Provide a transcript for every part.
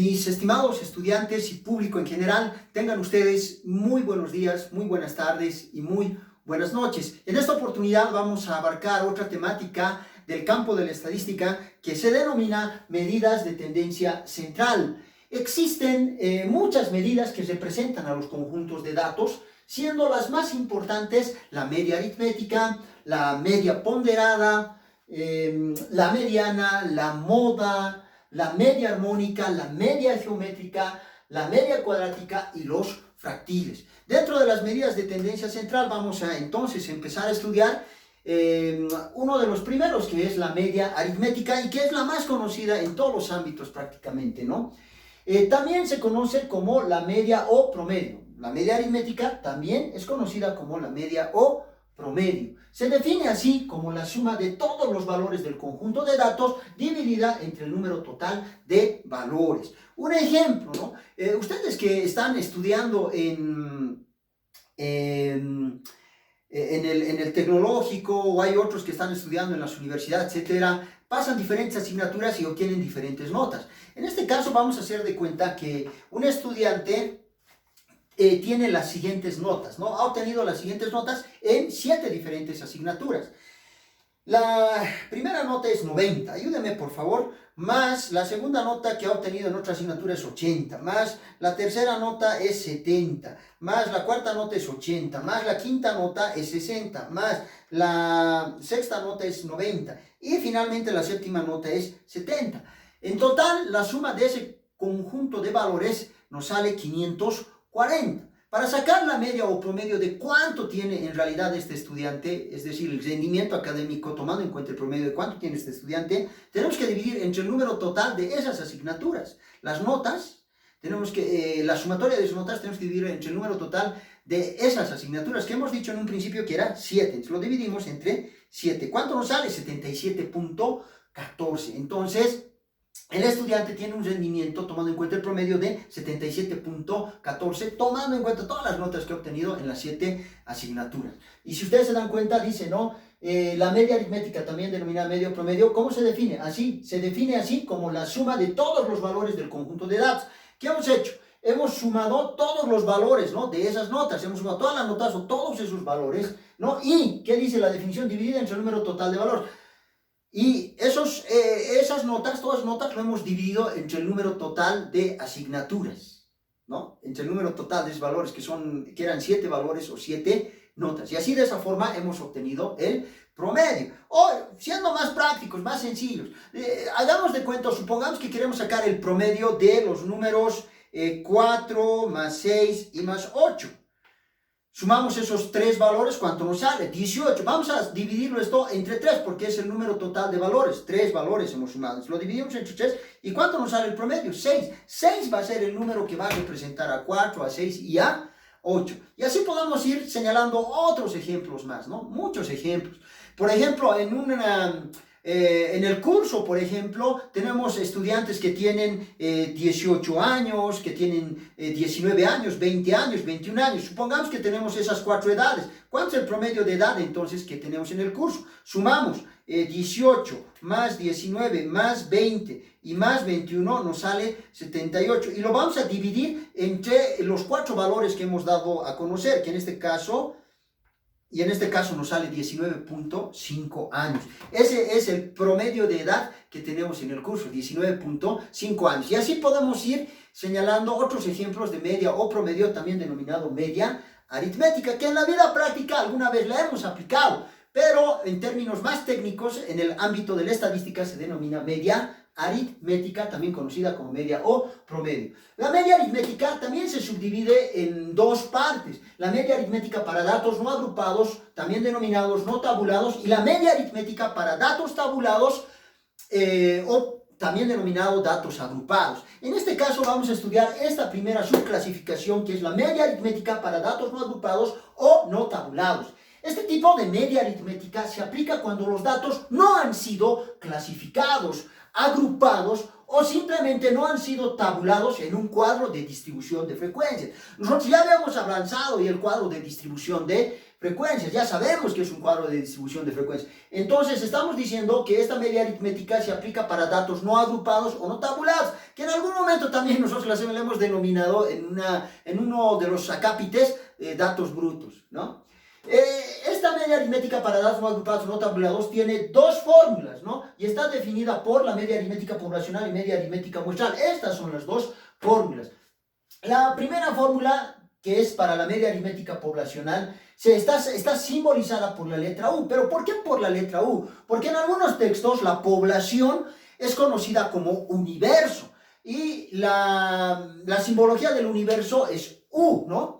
Mis estimados estudiantes y público en general, tengan ustedes muy buenos días, muy buenas tardes y muy buenas noches. En esta oportunidad vamos a abarcar otra temática del campo de la estadística que se denomina medidas de tendencia central. Existen muchas medidas que representan a los conjuntos de datos, siendo las más importantes la media aritmética, la media ponderada, la mediana, la moda, la media armónica, la media geométrica, la media cuadrática y los fractiles. Dentro de las medidas de tendencia central vamos a entonces empezar a estudiar uno de los primeros, que es la media aritmética y que es la más conocida en todos los ámbitos prácticamente, ¿no? También se conoce como la media o promedio. La media aritmética también es conocida como la media o promedio. Se define así como la suma de todos los valores del conjunto de datos dividida entre el número total de valores. Un ejemplo, ¿no? Ustedes que están estudiando en el tecnológico, o hay otros que están estudiando en las universidades, etcétera, pasan diferentes asignaturas y obtienen diferentes notas. En este caso vamos a hacer de cuenta que un estudiante tiene las siguientes notas, ¿no? Ha obtenido las siguientes notas en 7 diferentes asignaturas. La primera nota es 90, ayúdeme por favor, más la segunda nota que ha obtenido en otra asignatura es 80, más la tercera nota es 70, más la cuarta nota es 80, más la quinta nota es 60, más la sexta nota es 90 y finalmente la séptima nota es 70. En total, la suma de ese conjunto de valores nos sale 540. Para sacar la media o promedio de cuánto tiene en realidad este estudiante, es decir, el rendimiento académico tomando en cuenta el promedio de cuánto tiene este estudiante, tenemos que dividir entre el número total de esas asignaturas. Las notas, la sumatoria de esas notas tenemos que dividir entre el número total de esas asignaturas que hemos dicho en un principio que era 7. Entonces lo dividimos entre 7. ¿Cuánto nos sale? 77.14. Entonces, el estudiante tiene un rendimiento tomando en cuenta el promedio de 77.14, tomando en cuenta todas las notas que ha obtenido en las 7 asignaturas. Y si ustedes se dan cuenta, dice, ¿no? La media aritmética, también denominada medio promedio, ¿cómo se define? Así, se define así como la suma de todos los valores del conjunto de datos. ¿Qué hemos hecho? Hemos sumado todos los valores, ¿no? De esas notas, hemos sumado todas las notas o todos esos valores, ¿no? ¿Y qué dice la definición? Dividida entre el número total de valores. Y esas notas, todas las notas, lo hemos dividido entre el número total de asignaturas, ¿no? Entre el número total de esos valores, que eran 7 valores o 7 notas. Y así de esa forma hemos obtenido el promedio. O, siendo más prácticos, más sencillos, hagamos de cuenta, supongamos que queremos sacar el promedio de los números 4 más 6 y más 8. Sumamos esos 3 valores, ¿cuánto nos sale? 18. Vamos a dividirlo esto entre 3 porque es el número total de valores. 3 valores hemos sumado. Lo dividimos entre 3. ¿Y cuánto nos sale el promedio? 6. 6 va a ser el número que va a representar a 4, a 6 y a 8. Y así podemos ir señalando otros ejemplos más, ¿no? Muchos ejemplos. Por ejemplo, en el curso, por ejemplo, tenemos estudiantes que tienen 18 años, que tienen 19 años, 20 años, 21 años. Supongamos que tenemos esas 4 edades. ¿Cuánto es el promedio de edad entonces que tenemos en el curso? Sumamos 18 más 19 más 20 y más 21 nos sale 78. Y lo vamos a dividir entre los 4 valores que hemos dado a conocer, que en este caso nos sale 19.5 años. Ese es el promedio de edad que tenemos en el curso, 19.5 años. Y así podemos ir señalando otros ejemplos de media o promedio, también denominado media aritmética, que en la vida práctica alguna vez la hemos aplicado, pero en términos más técnicos, en el ámbito de la estadística se denomina media aritmética, también conocida como media o promedio. La media aritmética también se subdivide en 2 partes. La media aritmética para datos no agrupados, también denominados no tabulados, y la media aritmética para datos tabulados o también denominados datos agrupados. En este caso vamos a estudiar esta primera subclasificación, que es la media aritmética para datos no agrupados o no tabulados. Este tipo de media aritmética se aplica cuando los datos no han sido clasificados, agrupados o simplemente no han sido tabulados en un cuadro de distribución de frecuencias. Nosotros ya habíamos avanzado en el cuadro de distribución de frecuencias. Ya sabemos que es un cuadro de distribución de frecuencias. Entonces estamos diciendo que esta media aritmética se aplica para datos no agrupados o no tabulados, que en algún momento también nosotros la hemos denominado en uno de los acápites datos brutos, ¿no? Esta media aritmética para datos no agrupados o no tabulados tiene dos fórmulas, ¿no? Y está definida por la media aritmética poblacional y media aritmética muestral. Estas son las dos fórmulas. La primera fórmula, que es para la media aritmética poblacional, está simbolizada por la letra U. ¿Pero por qué por la letra U? Porque en algunos textos la población es conocida como universo. Y la simbología del universo es U, ¿no?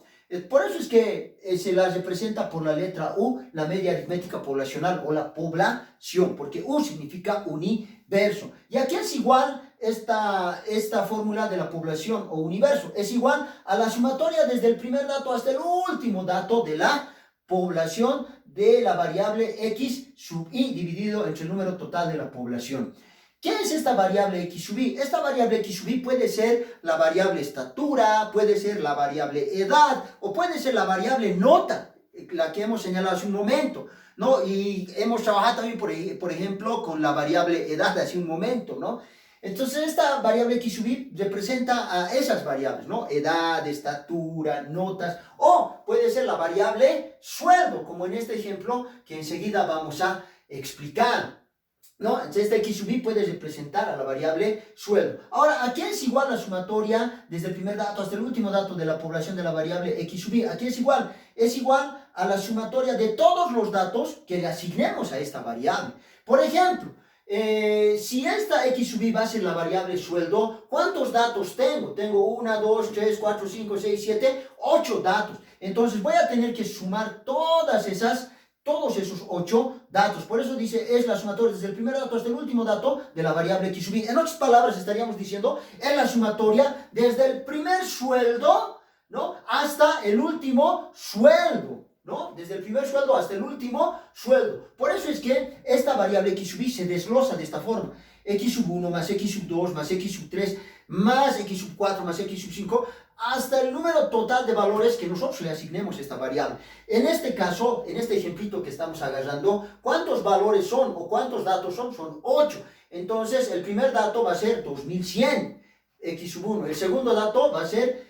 Por eso es que se la representa por la letra U, la media aritmética poblacional o la población, porque U significa universo. Y aquí es igual esta fórmula de la población o universo. Es igual a la sumatoria desde el primer dato hasta el último dato de la población de la variable X sub I dividido entre el número total de la población. ¿Qué es esta variable X sub I? Esta variable X sub I puede ser la variable estatura, puede ser la variable edad o puede ser la variable nota, la que hemos señalado hace un momento, ¿no? Y hemos trabajado también, por ejemplo, con la variable edad hace un momento, ¿no? Entonces esta variable X sub I representa a esas variables, ¿no? Edad, estatura, notas, o puede ser la variable sueldo, como en este ejemplo que enseguida vamos a explicar, ¿no? Entonces esta X sub I puede representar a la variable sueldo. Ahora, ¿a qué es igual la sumatoria desde el primer dato hasta el último dato de la población de la variable X sub I? ¿A qué es igual? Es igual a la sumatoria de todos los datos que le asignemos a esta variable. Por ejemplo, si esta X sub I va a ser la variable sueldo, ¿cuántos datos tengo? Tengo 1, 2, 3, 4, 5, 6, 7, 8 datos. Entonces voy a tener que sumar todos esos 8 datos. Por eso dice, es la sumatoria desde el primer dato hasta el último dato de la variable X sub I. En otras palabras, estaríamos diciendo, es la sumatoria desde el primer sueldo, ¿no?, hasta el último sueldo, ¿no? Desde el primer sueldo hasta el último sueldo. Por eso es que esta variable X sub I se desglosa de esta forma. X sub 1 más X sub 2 más X sub 3 más X sub 4 más X sub 5 hasta el número total de valores que nosotros le asignemos a esta variable. En este caso, en este ejemplito que estamos agarrando, ¿cuántos valores son o cuántos datos son? Son 8. Entonces, el primer dato va a ser 2100, X sub 1. El segundo dato va a ser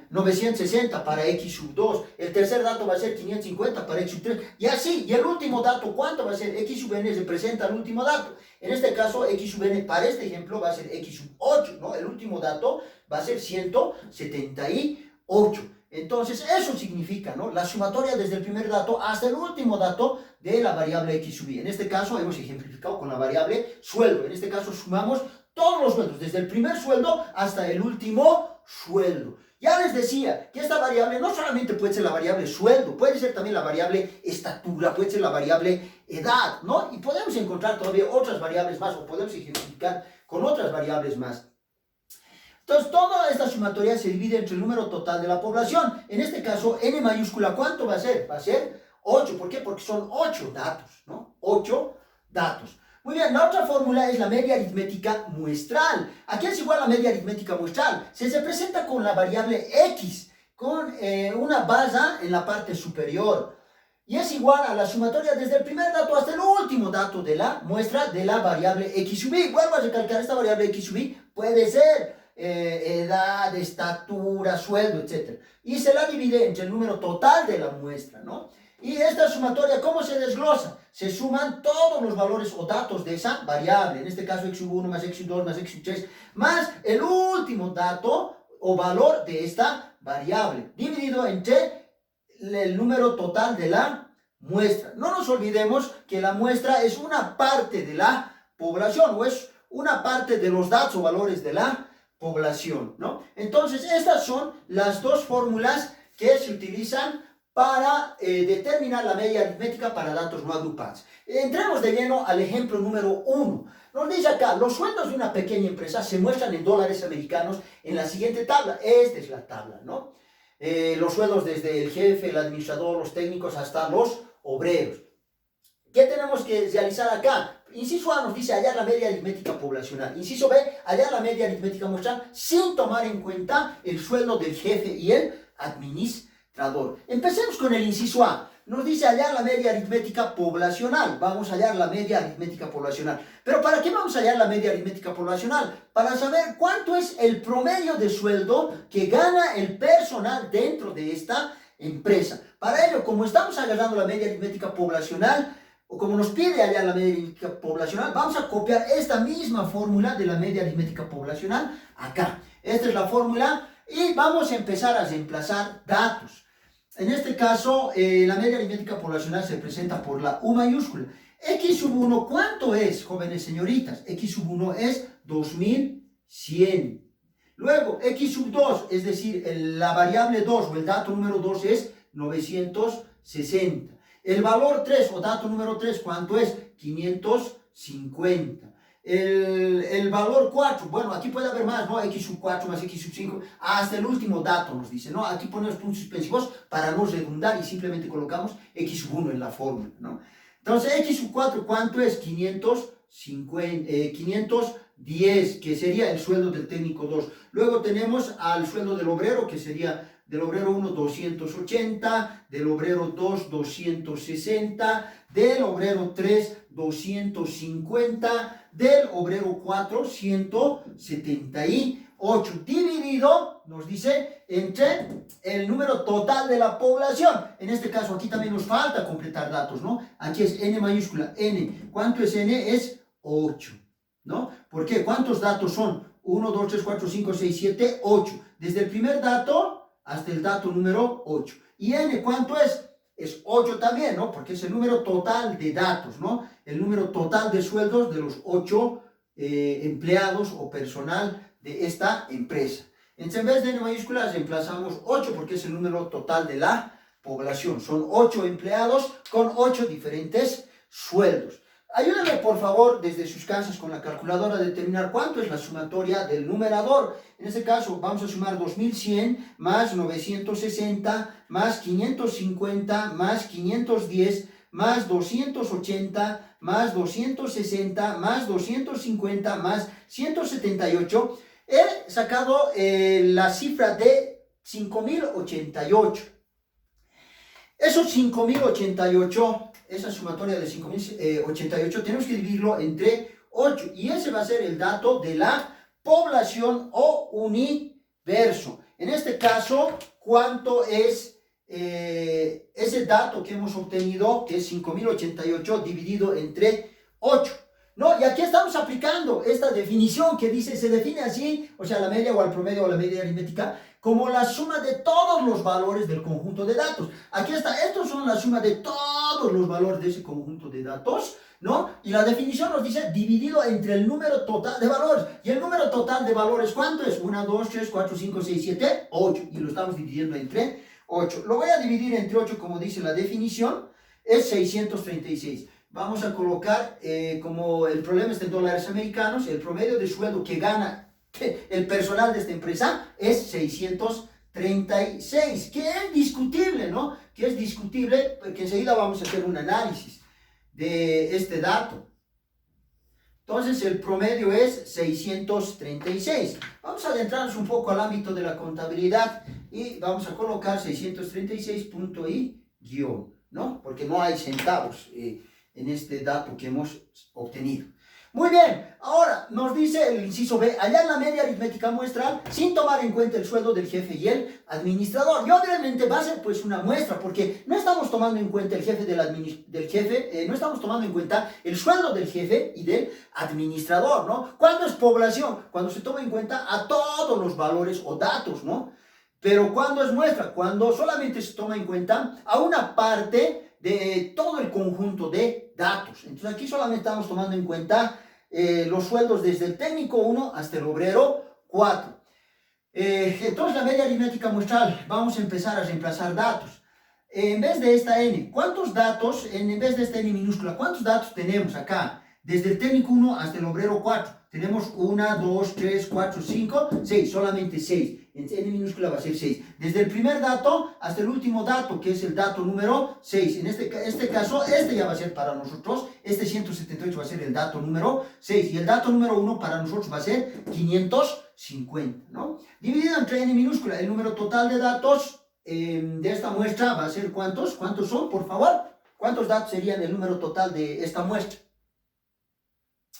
960 para X sub 2. El tercer dato va a ser 550 para X sub 3. Y así. Y el último dato, ¿cuánto va a ser? X sub n representa el último dato. En este caso, X sub n para este ejemplo va a ser X sub 8, ¿no? El último dato va a ser 178. Entonces, eso significa, ¿no?, la sumatoria desde el primer dato hasta el último dato de la variable X sub I. En este caso, hemos ejemplificado con la variable sueldo. En este caso, sumamos todos los sueldos, desde el primer sueldo hasta el último sueldo. Ya les decía que esta variable no solamente puede ser la variable sueldo, puede ser también la variable estatura, puede ser la variable edad, ¿no? Y podemos encontrar todavía otras variables más, o podemos ejemplificar con otras variables más. Entonces, toda esta sumatoria se divide entre el número total de la población. En este caso, n mayúscula, ¿cuánto va a ser? Va a ser 8. ¿Por qué? Porque son 8 datos, ¿no? 8 datos. Muy bien, la otra fórmula es la media aritmética muestral. ¿A qué es igual la media aritmética muestral? Se representa con la variable x, con una base en la parte superior. Y es igual a la sumatoria desde el primer dato hasta el último dato de la muestra de la variable x sub i. Vuelvo a recalcar, esta variable x sub i puede ser edad, estatura, sueldo, etc. Y se la divide entre el número total de la muestra, ¿no? Y esta sumatoria, ¿cómo se desglosa? Se suman todos los valores o datos de esa variable, en este caso x sub 1 más x sub 2 más x sub 3, más el último dato o valor de esta variable, dividido entre el número total de la muestra. No nos olvidemos que la muestra es una parte de la población, o es una parte de los datos o valores de la población, ¿no? Entonces, estas son las dos fórmulas que se utilizan para determinar la media aritmética para datos no agrupados. Entremos de lleno al ejemplo número 1. Nos dice acá, los sueldos de una pequeña empresa se muestran en dólares americanos en la siguiente tabla. Esta es la tabla, ¿no? Los sueldos desde el jefe, el administrador, los técnicos, hasta los obreros. ¿Qué tenemos que realizar acá? Inciso A nos dice hallar la media aritmética poblacional. Inciso B, hallar la media aritmética muestral sin tomar en cuenta el sueldo del jefe y el administrador. administrador. Empecemos con el inciso A. Nos dice hallar la media aritmética poblacional. Vamos a hallar la media aritmética poblacional. ¿Pero para qué vamos a hallar la media aritmética poblacional? Para saber cuánto es el promedio de sueldo que gana el personal dentro de esta empresa. Para ello, como estamos agarrando la media aritmética poblacional, o como nos pide hallar la media aritmética poblacional, vamos a copiar esta misma fórmula de la media aritmética poblacional acá. Esta es la fórmula y vamos a empezar a reemplazar datos. En este caso, la media aritmética poblacional se presenta por la U mayúscula. X sub 1, ¿cuánto es, jóvenes señoritas? X sub 1 es 2100. Luego, X sub 2, es decir, la variable 2 o el dato número 2 es 960. El valor 3 o dato número 3, ¿cuánto es? 550. El valor 4, bueno, aquí puede haber más, ¿no? X sub 4 más X sub 5, hasta el último dato nos dice, ¿no? Aquí ponemos puntos suspensivos para no redundar y simplemente colocamos X sub 1 en la fórmula, ¿no? Entonces, X sub 4, ¿cuánto es? 510, que sería el sueldo del técnico 2. Luego tenemos al sueldo del obrero, que sería del obrero 1, 280, del obrero 2, 260, del obrero 3, 250, del obrero 4, 178, dividido, nos dice, entre el número total de la población. En este caso, aquí también nos falta completar datos, ¿no? Aquí es N mayúscula, N. ¿Cuánto es N? Es 8, ¿no? ¿Por qué? ¿Cuántos datos son? 1, 2, 3, 4, 5, 6, 7, 8. Desde el primer dato hasta el dato número 8. ¿Y N cuánto es? Es 8 también, ¿no? Porque es el número total de datos, ¿no? El número total de sueldos de los 8 empleados o personal de esta empresa. Entonces, en vez de N mayúsculas, reemplazamos 8 porque es el número total de la población. Son 8 empleados con 8 diferentes sueldos. Ayúdenme, por favor, desde sus casas con la calculadora a determinar cuánto es la sumatoria del numerador. En este caso, vamos a sumar 2100 más 960 más 550 más 510 más 280 más 260 más 250 más 178. He sacado la cifra de 5088. Esos 5088... esa sumatoria de 5088 tenemos que dividirlo entre 8 y ese va a ser el dato de la población o universo. En este caso, ¿cuánto es ese dato que hemos obtenido, que es 5088 dividido entre 8? ¿No? Y aquí estamos aplicando esta definición que dice, se define así, o sea, la media o el promedio o la media aritmética, como la suma de todos los valores del conjunto de datos. Aquí está, estos son la suma de todos los valores de ese conjunto de datos, ¿no? Y la definición nos dice dividido entre el número total de valores. Y el número total de valores, ¿cuánto es? 1, 2, 3, 4, 5, 6, 7, 8. Y lo estamos dividiendo entre 8. Lo voy a dividir entre 8, como dice la definición, es 636. Vamos a colocar, como el problema está en dólares americanos, el promedio de sueldo que gana el personal de esta empresa es 636, que es discutible, ¿no? Que es discutible, porque enseguida vamos a hacer un análisis de este dato. Entonces el promedio es 636. Vamos a adentrarnos un poco al ámbito de la contabilidad y vamos a colocar 636 punto y guión, ¿no? Porque no hay centavos en este dato que hemos obtenido. Muy bien, ahora nos dice el inciso B, hallar la media aritmética muestral sin tomar en cuenta el sueldo del jefe y el administrador. Y obviamente va a ser pues una muestra, porque no estamos tomando en cuenta el jefe no estamos tomando en cuenta el sueldo del jefe y del administrador, ¿no? ¿Cuándo es población? Cuando se toma en cuenta a todos los valores o datos, ¿no? Pero ¿cuándo es muestra? Cuando solamente se toma en cuenta a una parte de todo el conjunto de datos. Entonces aquí solamente estamos tomando en cuenta los sueldos desde el técnico 1 hasta el obrero 4. Entonces la media aritmética muestral, vamos a empezar a reemplazar datos. En vez de esta n, ¿cuántos datos, en vez de esta n minúscula, cuántos datos tenemos acá? Desde el técnico 1 hasta el obrero 4. Tenemos 1, 2, 3, 4, 5, 6, solamente 6. En n minúscula va a ser 6. Desde el primer dato hasta el último dato, que es el dato número 6. En este caso, este ya va a ser para nosotros, este 178 va a ser el dato número 6. Y el dato número 1 para nosotros va a ser 550, ¿no? Dividido entre n minúscula, el número total de datos de esta muestra va a ser ¿cuántos? ¿Cuántos son, por favor? ¿Cuántos datos serían el número total de esta muestra?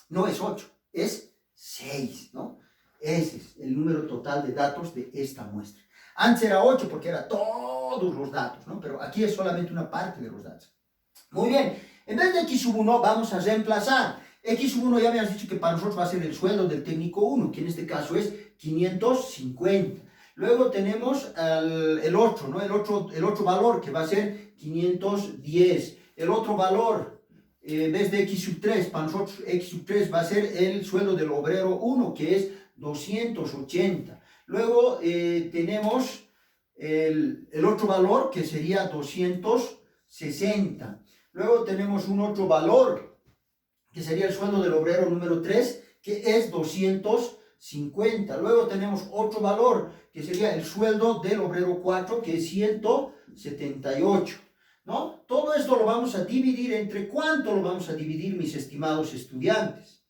No es 8, es 6, ¿no? Ese es el número total de datos de esta muestra. Antes era 8 porque era todos los datos, ¿no? Pero aquí es solamente una parte de los datos. Muy bien, en vez de x sub 1 vamos a reemplazar. X sub 1 ya habíamos dicho que para nosotros va a ser el sueldo del técnico 1, que en este caso es 550. Luego tenemos el otro, ¿no? El otro valor que va a ser 510. El otro valor, en vez de x sub 3, para nosotros x sub 3 va a ser el sueldo del obrero 1, que es 280. Luego tenemos el otro valor que sería 260. Luego tenemos un otro valor que sería el sueldo del obrero número 3, que es 250. Luego tenemos otro valor que sería el sueldo del obrero 4, que es 178. ¿No? Todo esto lo vamos a dividir entre ¿cuánto lo vamos a dividir, mis estimados estudiantes?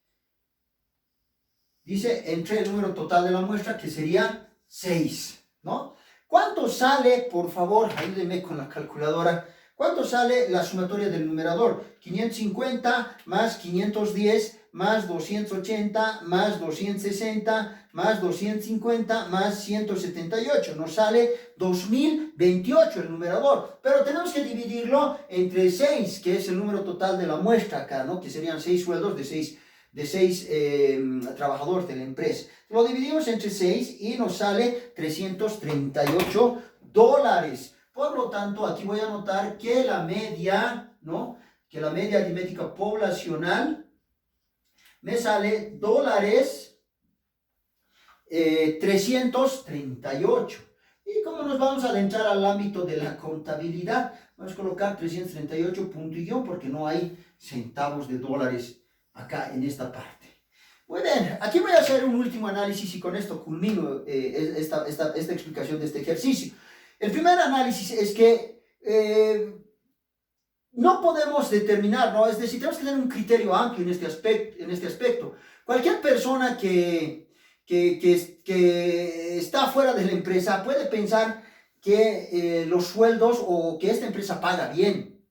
Dice entre el número total de la muestra, que sería 6, ¿no? ¿Cuánto sale, por favor, ayúdenme con la calculadora, cuánto sale la sumatoria del numerador? 550 más 510 más 280 más 260 más 250 más 178. Nos sale 2028 el numerador, pero tenemos que dividirlo entre 6, que es el número total de la muestra acá, ¿no? Que serían 6 sueldos de 6 trabajadores de la empresa. Lo dividimos entre 6 y nos sale $338. Por lo tanto, aquí voy a anotar que la media, ¿no? Que la media aritmética poblacional me sale $338. Y como nos vamos a adentrar al ámbito de la contabilidad, vamos a colocar 338 punto y guión, porque no hay centavos de dólares acá en esta parte. Muy bien, aquí voy a hacer un último análisis y con esto culmino esta explicación de este ejercicio. El primer análisis es que no podemos determinar, ¿no? Es decir, tenemos que tener un criterio amplio en este aspecto. Cualquier persona que está fuera de la empresa puede pensar que los sueldos o que esta empresa paga bien.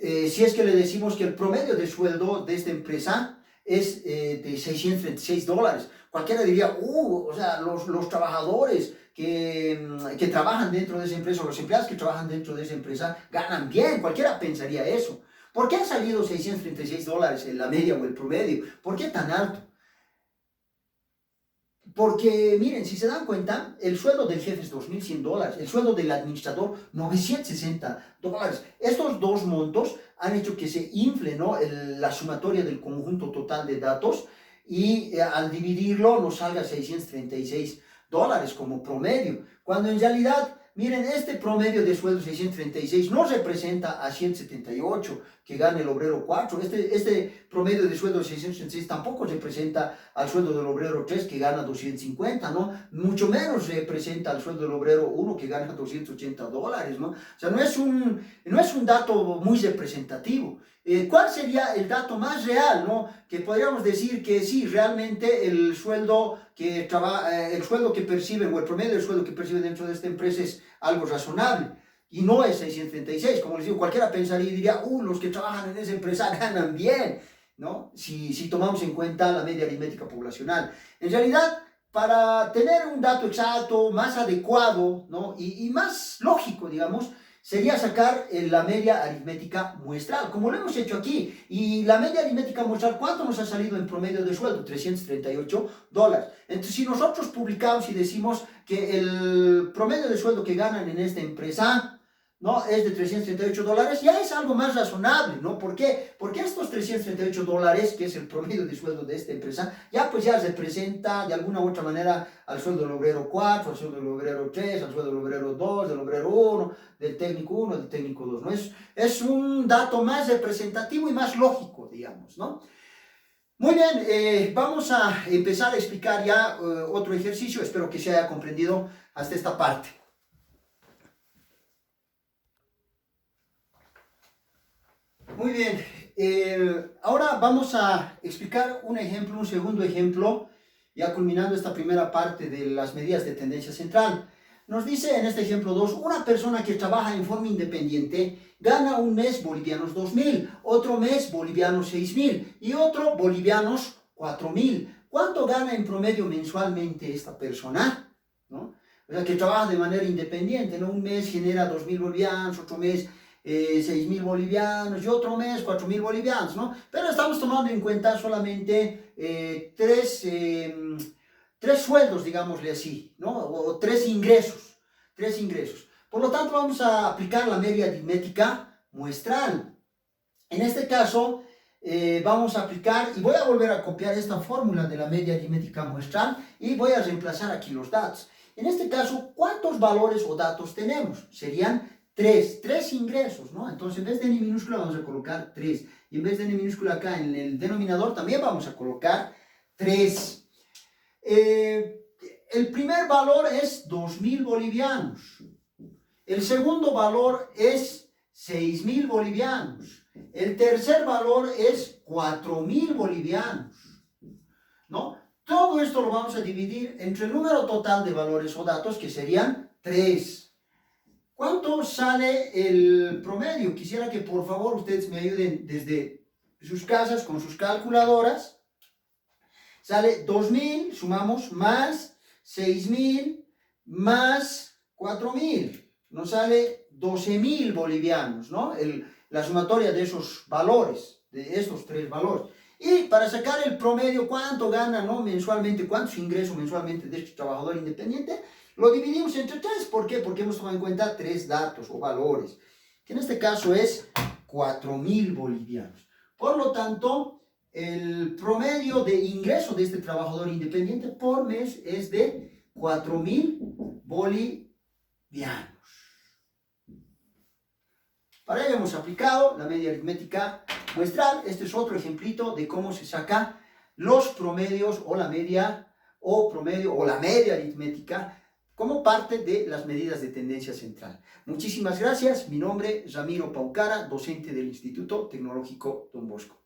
Si es que le decimos que el promedio de sueldo de esta empresa es de $636. Cualquiera diría, o sea, los trabajadores que trabajan dentro de esa empresa, o los empleados que trabajan dentro de esa empresa, ganan bien. Cualquiera pensaría eso. ¿Por qué han salido $636 en la media o el promedio? ¿Por qué tan alto? Porque, miren, si se dan cuenta, el sueldo del jefe es $2.100, el sueldo del administrador $960. Estos dos montos han hecho que se infle, ¿no? La sumatoria del conjunto total de datos y al dividirlo nos salga $636 como promedio, cuando en realidad, miren, este promedio de sueldo 636 no representa a 178 que gana el obrero 4. Este promedio de sueldo de 636 tampoco representa al sueldo del obrero 3 que gana 250, ¿no? Mucho menos representa al sueldo del obrero 1 que gana $280, ¿no? O sea, no es un dato muy representativo. ¿Cuál sería el dato más real, ¿no? Que podríamos decir que sí, realmente el sueldo que perciben, o el promedio del sueldo que perciben dentro de esta empresa es algo razonable, y no es 636, como les digo, cualquiera pensaría y diría, los que trabajan en esa empresa ganan bien, ¿no? Si tomamos en cuenta la media aritmética poblacional. En realidad, para tener un dato exacto, más adecuado, ¿no? y más lógico, digamos, sería sacar la media aritmética muestral, como lo hemos hecho aquí. Y la media aritmética muestral, ¿cuánto nos ha salido en promedio de sueldo? $338. Entonces, si nosotros publicamos y decimos que el promedio de sueldo que ganan en esta empresa, ¿no?, es de $338, ya es algo más razonable, ¿no? ¿Por qué? Porque estos $338, que es el promedio de sueldo de esta empresa, ya representa de alguna u otra manera al sueldo del obrero 4, al sueldo del obrero 3, al sueldo del obrero 2, del obrero 1, del técnico 1, del técnico 2, ¿no? Es un dato más representativo y más lógico, digamos, ¿no? Muy bien, vamos a empezar a explicar ya otro ejercicio. Espero que se haya comprendido hasta esta parte. Muy bien, ahora vamos a explicar un ejemplo, un segundo ejemplo, ya culminando esta primera parte de las medidas de tendencia central. Nos dice en este ejemplo 2, una persona que trabaja en forma independiente gana un mes bolivianos 2.000, otro mes bolivianos 6.000 y otro bolivianos 4.000. ¿Cuánto gana en promedio mensualmente esta persona? ¿No? O sea, que trabaja de manera independiente, ¿no? Un mes genera 2.000 bolivianos, otro mes 6.000 bolivianos y otro mes 4.000 bolivianos, ¿no? Pero estamos tomando en cuenta solamente tres sueldos, digámosle así, ¿no? O tres ingresos, tres ingresos. Por lo tanto, vamos a aplicar la media aritmética muestral. En este caso, vamos a aplicar, y voy a volver a copiar esta fórmula de la media aritmética muestral y voy a reemplazar aquí los datos. En este caso, ¿cuántos valores o datos tenemos? Serían tres ingresos, ¿no? Entonces, en vez de n minúscula vamos a colocar 3. Y en vez de n minúscula acá en el denominador también vamos a colocar 3. El primer valor es 2.000 bolivianos. El segundo valor es 6.000 bolivianos. El tercer valor es 4.000 bolivianos, ¿no? Todo esto lo vamos a dividir entre el número total de valores o datos, que serían 3. ¿Cuánto sale el promedio? Quisiera que por favor ustedes me ayuden desde sus casas con sus calculadoras. Sale 2.000, sumamos, más 6.000, más 4.000. Nos sale 12.000 bolivianos, ¿no? La sumatoria de esos valores, de estos tres valores. Y para sacar el promedio, ¿cuánto gana, no, mensualmente? ¿Cuántos ingresos mensualmente de este trabajador independiente? Lo dividimos entre 3. ¿Por qué? Porque hemos tomado en cuenta 3 datos o valores, que en este caso es 4.000 bolivianos. Por lo tanto, el promedio de ingreso de este trabajador independiente por mes es de 4.000 bolivianos. Para ello hemos aplicado la media aritmética muestral. Este es otro ejemplito de cómo se saca los promedios o la media aritmética como parte de las medidas de tendencia central. Muchísimas gracias. Mi nombre es Ramiro Paucara, docente del Instituto Tecnológico Don Bosco.